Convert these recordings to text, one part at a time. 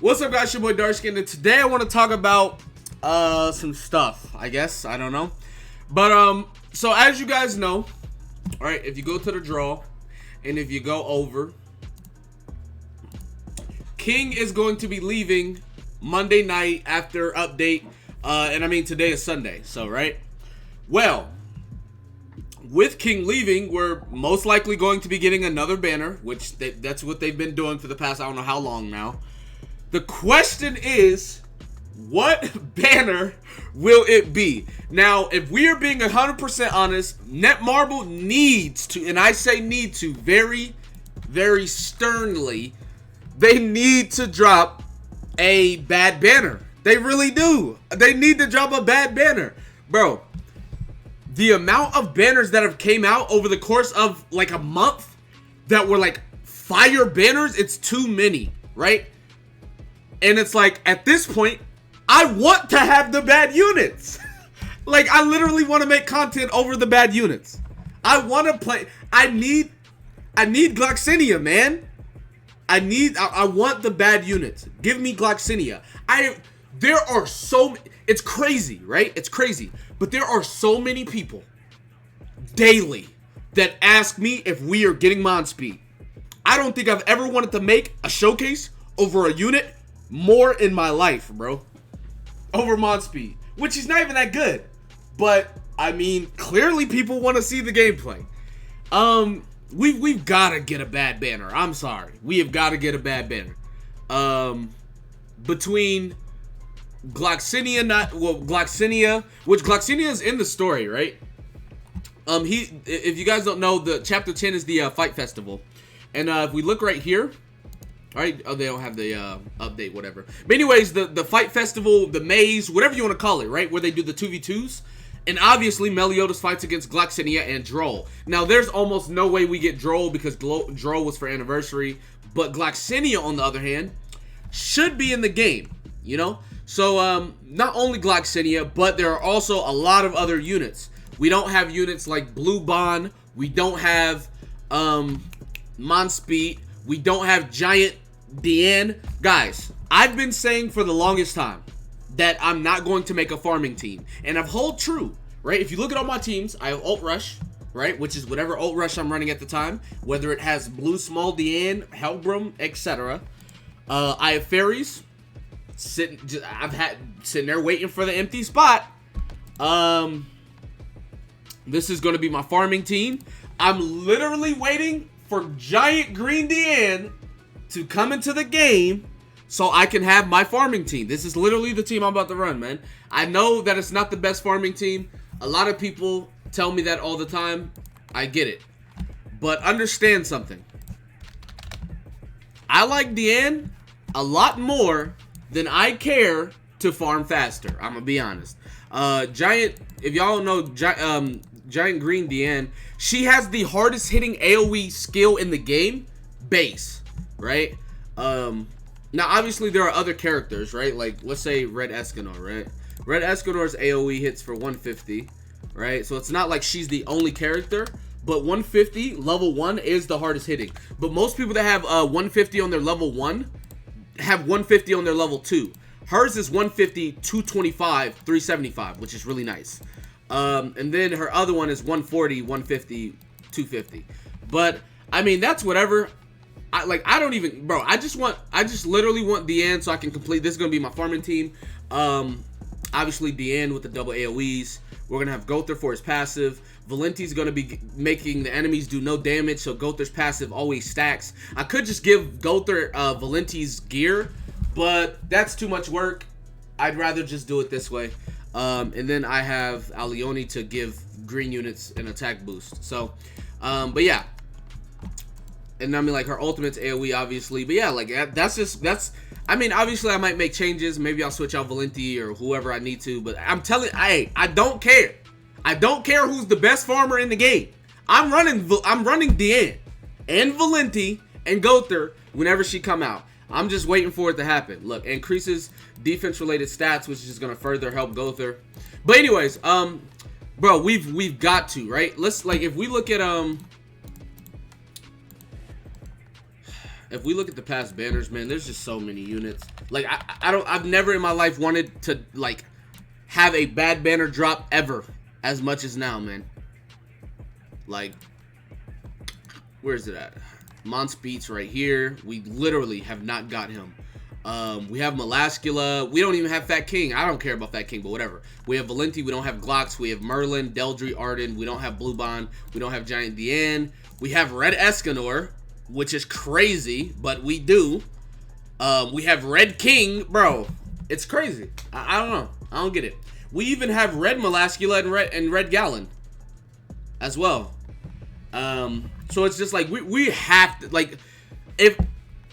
What's up, guys? Your boy Darkskin, and today I want to talk about some stuff. I guess I don't know, but so as you guys know, all right, if you go to the draw and if you go over, King is going to be leaving Monday night after update, and I mean today is Sunday, so right. Well, with King leaving, we're most likely going to be getting another banner, which that's what they've been doing for the past I don't know how long now. The question is, what banner will it be? Now, if we are being 100% honest, Netmarble needs to, and I say need to very, very sternly, they need to drop a bad banner. They really do. They need to drop a bad banner. Bro, the amount of banners that have came out over the course of like a month that were like fire banners, it's too many, right? And it's like, at this point, I want to have the bad units. Like, I literally want to make content over the bad units. I want to play. I need Gloxinia, man. I want the bad units. Give me Gloxinia. There are so, it's crazy, right? It's crazy. But there are so many people daily that ask me if we are getting Mon Speed. I don't think I've ever wanted to make a showcase over a unit more in my life, bro. Over Mon Speed, which is not even that good. But I mean, clearly people want to see the gameplay. We've got to get a bad banner. I'm sorry. We have got to get a bad banner. Between Gloxinia, which Gloxinia is in the story, right? If you guys don't know, the chapter 10 is the fight festival. And if we look right here, all right, oh, they don't have the update, whatever. But anyways, the fight festival, the maze, whatever you want to call it, right? Where they do the 2v2s. And obviously, Meliodas fights against Gloxinia and Droll. Now, there's almost no way we get Droll because Droll was for anniversary. But Gloxinia, on the other hand, should be in the game, you know? So, not only Gloxinia, but there are also a lot of other units. We don't have units like Blue Bond. We don't have Mon Speed. We don't have Giant Diane. Guys, I've been saying for the longest time that I'm not going to make a farming team. And I've hold true, right? If you look at all my teams, I have Ult Rush, right? Which is whatever Ult Rush I'm running at the time. Whether it has Blue Small Diane, Hellbrum, etc. I have Fairies. Sitting there waiting for the empty spot. This is going to be my farming team. I'm literally waiting for Giant Green Diane to come into the game so I can have my farming team. This is literally the team I'm about to run, man. I know that it's not the best farming team. A lot of people tell me that all the time. I get it. But understand something. I like Diane a lot more than I care to farm faster. I'm gonna be honest. Giant, if y'all know Giant Green Diane, she has the hardest hitting AoE skill in the game, base, right? Now obviously there are other characters, right? Like let's say Red Escanor, right? Red Escanor's AoE hits for 150, right? So it's not like she's the only character, but 150 level 1 is the hardest hitting. But most people that have 150 on their level 1 have 150 on their level 2. Hers is 150, 225, 375, which is really nice. And then her other one is 140, 150, 250. But I mean, that's whatever. I don't even, bro. I just literally want Diane so I can complete. This is gonna be my farming team. Obviously Diane with the double AoEs. We're gonna have Gother for his passive. Valenti's gonna be making the enemies do no damage, so Gother's passive always stacks. I could just give Gother Valenti's gear, but that's too much work. I'd rather just do it this way. And then I have Alioni to give green units an attack boost. So, but yeah. And I mean, like, her ultimate's AoE, obviously. But yeah, like, I mean, obviously I might make changes. Maybe I'll switch out Valenti or whoever I need to. But I'm telling, I don't care. I don't care who's the best farmer in the game. I'm running Diane and Valenti and Gother whenever she come out. I'm just waiting for it to happen. Look, increases defense-related stats, which is just gonna further help Gother. But anyways, bro, we've got to, right? Let's, like, if we look at if we look at the past banners, man, there's just so many units. Like, I've never in my life wanted to, like, have a bad banner drop ever as much as now, man. Like, where is it at? Monspeets right here. We literally have not got him. We have Melascula. We don't even have Fat King. I don't care about Fat King, but whatever. We have Valenti. We don't have Glocks. We have Merlin, Deldry, Arden. We don't have Blue Bond. We don't have Giant Diane. We have Red Escanor, which is crazy, but we do. We have Red King. Bro, it's crazy. I don't know. I don't get it. We even have Red Melascula and Red Gallon as well. So it's just like we have to, like, if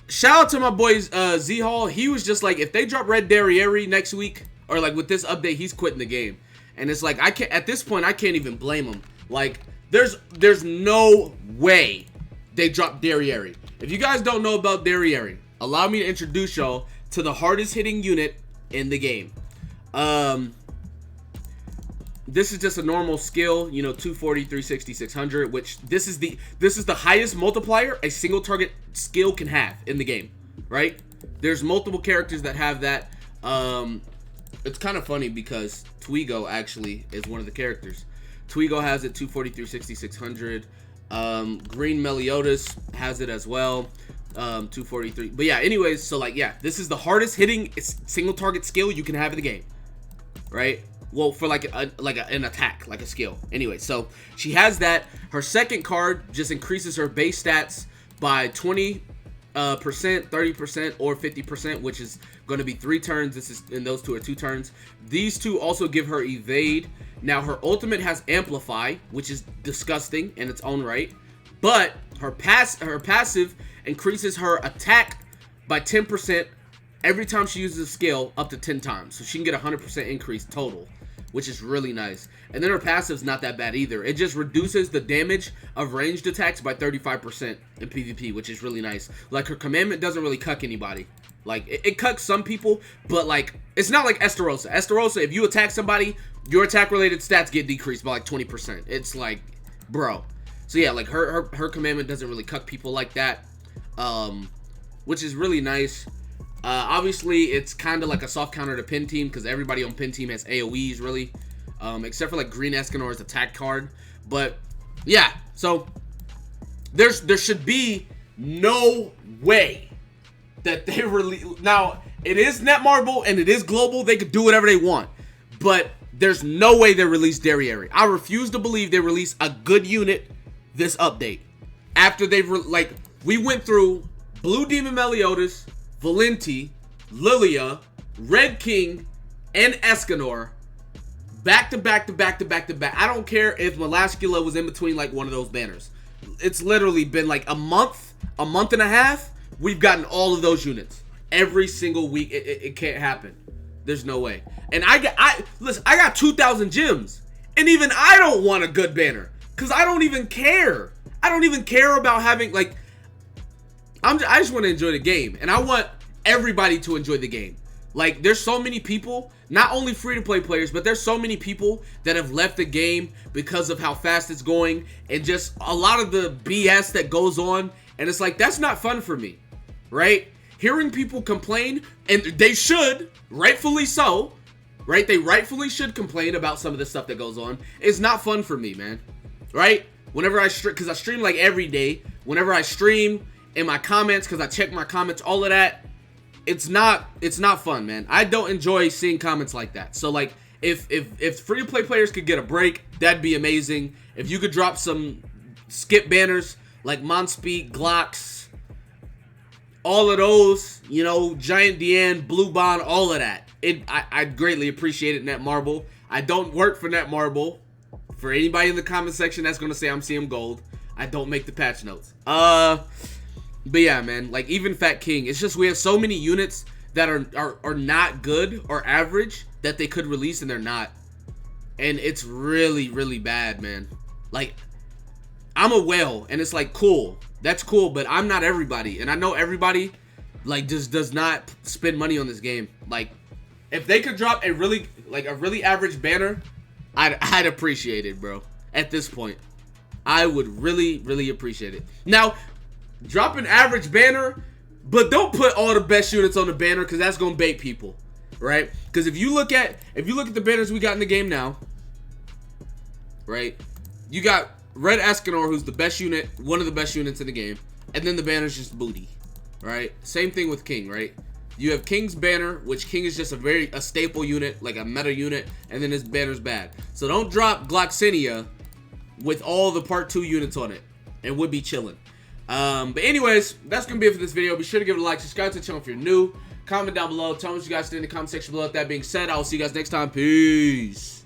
shout out to my boys Z Hall. He was just like, if they drop Red Derriere next week, or like with this update, he's quitting the game. And it's like, I can't, at this point I can't even blame him. Like, there's no way they drop Derriere. If you guys don't know about Derriere, allow me to introduce y'all to the hardest hitting unit in the game. This is just a normal skill, you know, 240, 360, 600, which this is the highest multiplier a single target skill can have in the game, right? There's multiple characters that have that. It's kind of funny because Twigo actually is one of the characters. Twigo has it 240, 360, 600. Green Meliodas has it as well. 243. But yeah, anyways, so like, yeah, this is the hardest hitting single target skill you can have in the game, right? Well, for like an attack, like a skill. Anyway, so she has that. Her second card just increases her base stats by 20%, 30%, or 50%, which is going to be 3 turns. And those 2 are 2 turns. These 2 also give her evade. Now her ultimate has amplify, which is disgusting in its own right, but her passive increases her attack by 10% every time she uses a skill up to 10 times. So she can get 100% increase total, which is really nice. And then her passive's not that bad either. It just reduces the damage of ranged attacks by 35% in PvP, which is really nice. Like, her commandment doesn't really cuck anybody. Like, it cucks some people, but like, it's not like Esterosa. Esterosa, if you attack somebody, your attack related stats get decreased by like 20%. It's like, bro. So yeah, like her commandment doesn't really cuck people like that, which is really nice. Obviously, it's kind of like a soft counter to Pin Team, because everybody on Pin Team has AoEs, really. Except for like Green Escanor's attack card. But yeah, so there should be no way that they release. Now, it is Netmarble and it is global. They could do whatever they want. But there's no way they release Derriere. I refuse to believe they release a good unit this update. After they've, like, we went through Blue Demon Meliodas, Valenti, Lilia, Red King, and Escanor back to back to back to back to back. I don't care if Melascula was in between like one of those banners. It's literally been like a month and a half. We've gotten all of those units every single week. It can't happen. There's no way. And listen, I got 2,000 gems, and even I don't want a good banner because I don't even care. I don't even care about having, like, I just want to enjoy the game, and I want everybody to enjoy the game. Like, there's so many people, not only free-to-play players, but there's so many people that have left the game because of how fast it's going and just a lot of the BS that goes on, and it's like, that's not fun for me, right? Hearing people complain, and they should, rightfully so, right? They rightfully should complain about some of the stuff that goes on. It's not fun for me, man, right? Whenever I stream, because I stream like every day, whenever I stream, in my comments, because I check my comments, all of that, it's not fun, man. I don't enjoy seeing comments like that. So like, if free-to-play players could get a break, that'd be amazing. If you could drop some skip banners like Monspeet, Glocks, all of those, you know, Giant Diane, Blue Bond, all of that, I'd greatly appreciate it. Netmarble. I don't work for Netmarble. For anybody in the comment section that's gonna say I'm CM Gold, I don't make the patch notes. But yeah, man, like, even Fat King, it's just we have so many units that are not good or average that they could release, and they're not. And it's really, really bad, man. Like, I'm a whale, and it's like, cool. That's cool, but I'm not everybody. And I know everybody, like, just does not spend money on this game. Like, if they could drop a really average banner, I'd appreciate it, bro. At this point, I would really, really appreciate it. Now, Drop an average banner, but don't put all the best units on the banner because that's gonna bait people, right? Because if you look at the banners we got in the game now, right? You got Red Escanor, who's the best unit, one of the best units in the game, and then the banner's just booty, right? Same thing with King, right? You have King's banner, which King is just a staple unit, like a meta unit, and then his banner's bad. So don't drop Gloxinia with all the part 2 units on it. It would be chilling. But anyways, that's gonna be it for this video. Be sure to give it a like, subscribe to the channel if you're new, comment down below, tell me what you guys think in the comment section below. With that being said, I will see you guys next time. Peace.